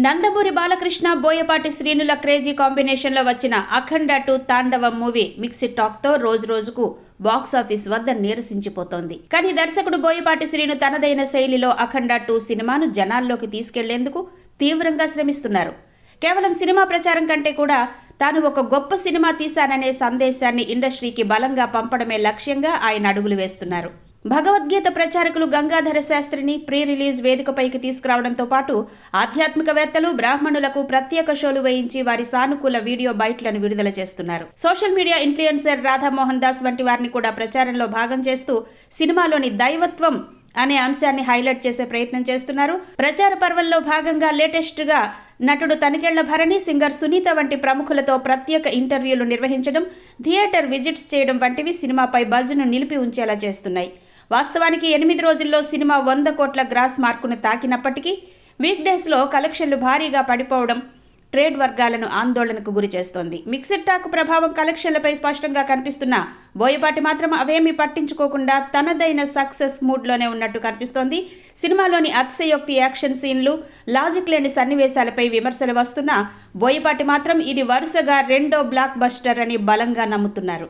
Nandamuri Balakrishna Boyapati శ్రీనుల crazy కాంబినేషన్లో వచ్చిన అఖండ 2 తాండవం మూవీ మిక్స్డ్ టాక్తో రోజుకు బాక్సాఫీస్ వద్ద నీరసించిపోతోంది. కానీ దర్శకుడు బోయపాటి శ్రీను తనదైన శైలిలో అఖండ 2 సినిమాను జనాల్లోకి తీసుకెళ్లేందుకు తీవ్రంగా శ్రమిస్తున్నారు. కేవలం సినిమా ప్రచారం కంటే కూడా తాను ఒక గొప్ప సినిమా తీశాననే సందేశాన్ని ఇండస్ట్రీకి బలంగా పంపడమే లక్ష్యంగా ఆయన అడుగులు వేస్తున్నారు. భగవద్గీత ప్రచారకులు గంగాధర శాస్త్రిని ప్రీ రిలీజ్ వేదికపైకి తీసుకురావడంతో పాటు ఆధ్యాత్మికవేత్తలు, బ్రాహ్మణులకు ప్రత్యేక షోలు వేయించి వారి సానుకూల వీడియో బైట్లను విడుదల చేస్తున్నారు. Social media influencer Radha Mohan Das వంటి వారిని కూడా ప్రచారంలో భాగం చేస్తూ సినిమాలోని దైవత్వం అనే అంశాన్ని హైలైట్ చేసే ప్రయత్నం చేస్తున్నారు. ప్రచార పర్వంలో భాగంగా లేటెస్ట్ గా నటుడు తనికెళ్ల భరణి, సింగర్ సునీత వంటి ప్రముఖులతో ప్రత్యేక ఇంటర్వ్యూలు నిర్వహించడం, థియేటర్ విజిట్స్ చేయడం వంటివి సినిమాపై బజ్ను నిలిపి ఉంచేలా చేస్తున్నాయి. వాస్తవానికి 8 రోజుల్లో సినిమా 100 కోట్ల గ్రాస్ మార్కును తాకినప్పటికీ వీక్ డేస్లో కలెక్షన్లు భారీగా పడిపోవడం ట్రేడ్ వర్గాలను ఆందోళనకు గురి చేస్తోంది. మిక్స్డ్ టాక్ ప్రభావం కలెక్షన్లపై స్పష్టంగా కనిపిస్తున్న బోయపాటి మాత్రం అవేమీ పట్టించుకోకుండా తనదైన సక్సెస్ మూడ్లోనే ఉన్నట్టు కనిపిస్తోంది. సినిమాలోని అతిశయోక్తి యాక్షన్ సీన్లు, లాజిక్ లేని సన్నివేశాలపై విమర్శలు వస్తున్నా బోయపాటి మాత్రం ఇది వరుసగా 2వ బ్లాక్ బస్టర్ అని బలంగా నమ్ముతున్నారు.